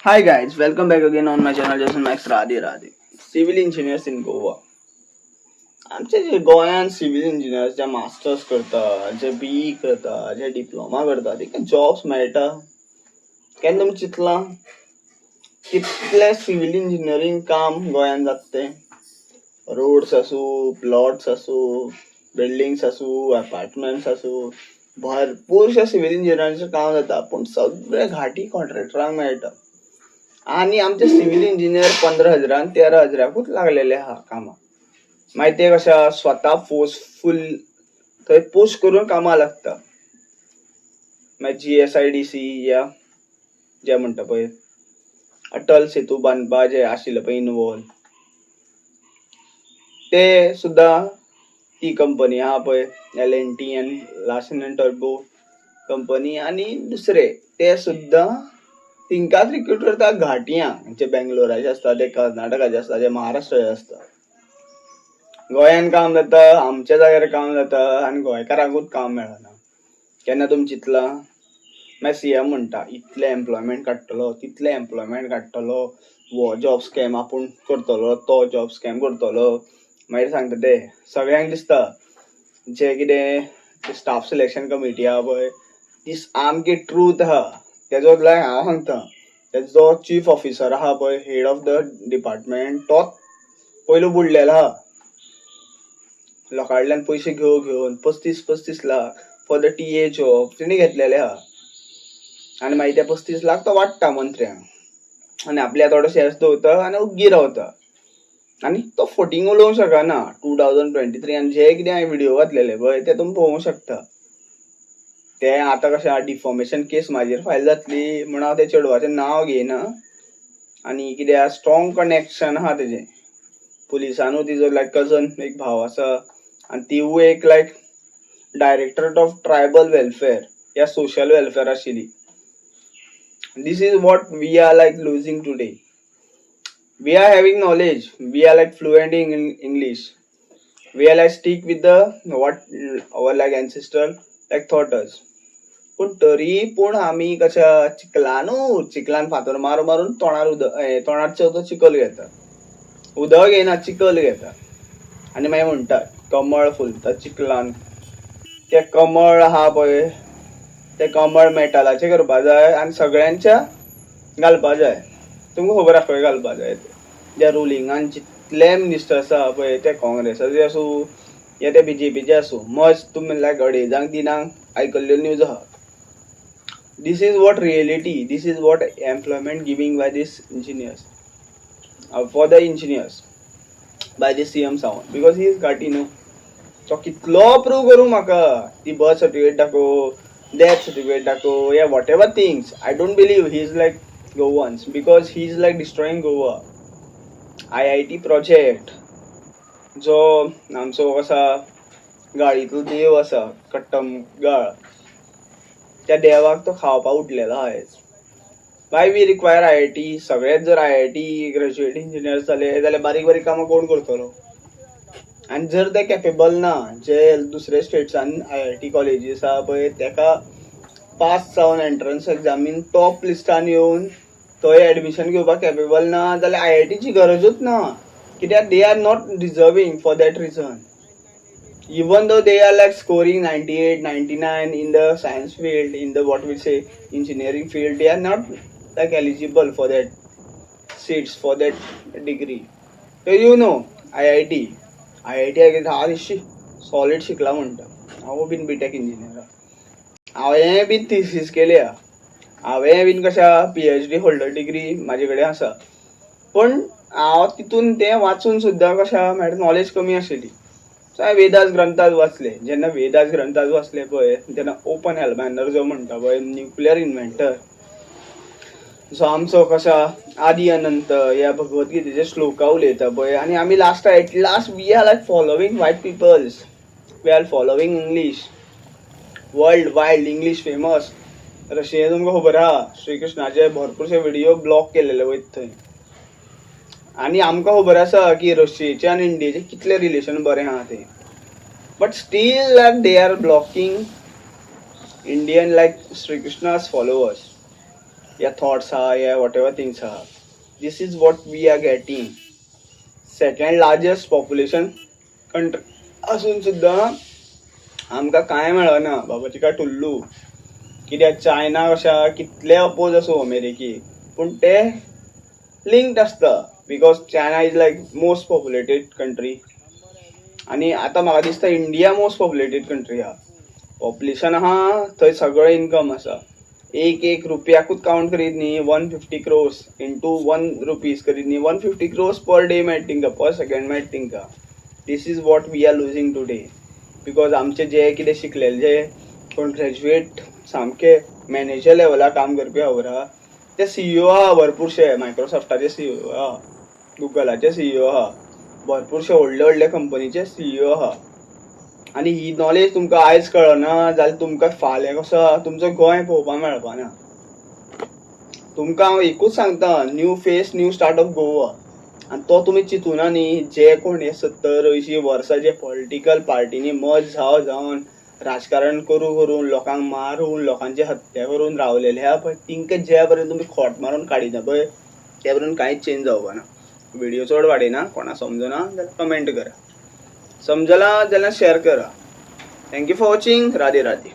Hi guys, welcome back again on my channel Jason Max Radhe Radhe. Civil engineers in Goa. आमचे जे गोंयान civil engineers जे masters करता, जे BE करता, जे डिप्लोमा करता, ताका जॉब्स मेळटा. केन्ना तुमी चिंतलां कितले सिव्हिल इंजिनियरींग काम गोंयान जाता तें? रोड्स आसूं, प्लॉट्स आसूं, बिल्डिंग्स आसूं, अपार्टमेंट्स आसूं, भरपूरशे सिव्हिल इंजिनियरांचें काम जाता, पूण सगळे घाटी कॉन्ट्रॅक्टरांक मेळटा. आणि आमचे सिव्हिल इंजिनियर 15,000 13,000 लागलेले आहा कामाक. मागीर ते कशा स्वता फोर्सफुल थंय पुश करून कामां लागता. मागीर GSIDC या जे म्हणटा पळय अटल सेतू बांदपा जे आशिल्ले पळय इनवॉल्व, ते सुद्दां ती कंपनी आहा पळय L&T आनी लार्सन अँड टर्बो कंपनी आनी दुसरे ते सुद्दां तिंकाच रिक्रूट करता घाटियांक, जे बेंगलोराचे आसता, ते कर्नाटकाचे आसता, जे महाराष्ट्राचे आसता. गोंयान काम जाता, आमच्या जाग्यार काम जाता आनी गोंयकारांकूच काम मेळना. केन्ना तुमी चिंतलां? मागीर CM म्हणटा इतले एम्प्लॉयमेंट काडटलो, तितले एम्प्लॉयमेंट काडटलो, हो जॉब स्कॅम आपूण करतलो, तो जॉब स्कॅम करतलो. मागीर सांगता ते सगळ्यांक दिसता जे कितें स्टाफ सिलेक्शन कमिटी आहा पळय ती सामकी ट्रूथ आहा. तेजो हांव सांगता, तेजो चीफ ऑफिसर आहा पळय, हेड ऑफ द डिपार्टमेंट, तोच पयलो बुडलेलो आहा. लोकांकडल्यान पयशे घेवन 35 lakh for the TA job तेणी घेतलेले आहा. आनी मागीर ते 35 लाख तो वाडटा मंत्र्यांक आनी आपल्या थोडे शेअर्स दवरता आनी उग्गी रावता. आनी तो फटींग उलोवंक शकना. 2023 जे कितें हांवें व्हिडिओ घातलेले पळय ते तुमी पळोवंक शकता. ते आतां कशें डिफॉर्मेशन केस म्हाजेर फायल जातली म्हूण हांव त्या चेडवाचें नांव घेयना. आनी कित्याक स्ट्रॉंग कनेक्शन आहा तेजें पुलिसानू. तिजो कजन एक भाव आसा आनी तिवूय एक डायरेक्टरेट ऑफ ट्रायबल वेलफेअर या सोशल वेलफेअर आशिल्ली. This is what we are losing today. We are having knowledge, we are fluent in English, we are stick with the what our ancestor taught us. पण आम्ही कशा चिखलान फातर मारून तोंडार चवथो चिखल घेता. उदक घेयना, चिखल घेता आनी मागीर म्हणटा कमळ फुलता चिखलान. ते कमळ आहा पळय ते कमळ मेटलाचे करपा जाय आनी सगळ्यांच्या घालपा जाय. तुमकां खबर आसा खंय घालपा जाय ते. ज्या रुलिंगान जितले मिनिस्टर्स आहा पळय ते काँग्रेसाचे आसूं या ते BJPचे आसूं, मस्ट तुमी अडेजांक दिनांक आयकल्ल्यो न्यूज आहा. This is what reality, this is what employment giving by these engineers for the engineers by the CM Sawant, because he is घाटी न्हू. तो कितलो प्रूव करूं म्हाका, ती बर्थ सर्टिफिकेट दाखोव, डेथ सर्टिफिकेट दाखोव, या what ever things. I don't believe he is Goans because he is destroying Goa. IIT project जो आमचो असा गाळीतलो देव आसा कट्टम गाळ, त्या देवाक तो खावपा उठलेलो आयज. Why we require IIT? सगळेच जर IIT ग्रॅज्युएट इंजिनियर जाले जाल्यार बारीक बारीक कामां कोण करतलो? आनी जर ते कॅपेबल ना, जे दुसरे स्टेट्सान IIT कॉलेजीस आहा पळय तेका पास जावन एंट्रन्स एग्जामीन टॉप लिस्टान येवन थंय एडमिशन घेवपाक कॅपेबल ना जाल्यार IITची गरजूच ना. कित्याक they are not deserving for that reason. Even though they are scoring 98, 99 in the science field, in the what we say engineering field, they are not eligible for that seats, for that degree. So IIT हा solid शिकला म्हणटा. हांव bin BTech engineer. हांवें bin thesis केल्या. हांवें bin कशा PhD holder degree म्हाजे कडेन आसा. पण हांव तितून तें वाचून सुद्दां कशा म्हाका नॉलेज कमी आशिल्ली. सो हांवें वेदास ग्रंथाज वाचले. जेन्ना वेदास ग्रंथाज वाचले पळय तेन्ना ओपन हेल्मॅनर जो म्हणटा पळय न्युक्लियर इन्व्हेंटर, जो आमचो कशा आदी अनंत या भगवद्गीतेचे श्लोका उलयता पळय, आनी आमी at last we are following white peoples, we are following English, world wide English famous. रशियेन तुमकां खबर आहा श्रीकृष्णाचे भरपूरशे व्हिडिओ ब्लॉक केलेले वयत थंय. आनी आमकां खबर आसा की रशियेचे आनी इंडियेचे कितले रिलेशन बरें आहा ते. But still they are blocking Indian श्रीकृष्णास फॉलोवर्स. या थॉट्स आहा या वॉट एवर थिंग्स आहा. This is what we are getting. Second largest population country असून सुद्दां आमकां कांय मेळना बाबाची काय टुल्लू. कित्याक चायना कशा कितले अपोज असो अमेरिकेक पूण ते लिंक्ड आसता because China is like most populated country. आणि आता म्हाका दिसता इंडिया मोस्ट पॉप्युलेटेड कंट्री आहा. पॉप्युलेशन आहा थंय सगळें इन्कम आसा. एक रुपयाकूच काउंट करीत न्ही 150 crores इंटू 1 rupees करीत न्ही 150 crores पर डे मेळटा तिंका पर सेकंड मेळटा तिंका. This is what we are losing today because आमचे जे कितें शिकलेले जे कोण ग्रॅज्युएट सामके मॅनेजर लेवलार काम करपी खबर ते CEO आहा भरपूरशे. मायक्रोसॉफ्टाचे CEO आहा, गुगलाचे CEO आहा, भरपूरशे व्हडले कंपनीचे CEO आहा. आणि ही नॉलेज तुमकां आयज कळना जाल्यार तुमकां फाल्यां कसो तुमचो गोंय पळोवपाक मेळपाना. तुमकां हांव एकूच सांगता new face new startup Goa. आणि तो तुमी चिंतुना न्ही जे कोण हे 70-80 वर्सां जे पॉलिटिकल पार्टीनी मज जावन राजकारण करून लोकांक मारून लोकांची हत्या करून रावलेले आहा पळय तिंका जे पर्यंत तुमी खोट मारून काडिना पळय ते पर्यंत कांयच चेंज जावपाना. व्हिडिओ चड वाडयना. कोणा समजना जाल्यार कमेंट करा. समजला जाल्यार शेअर करा. Thank you for watching. Radhe Radhe.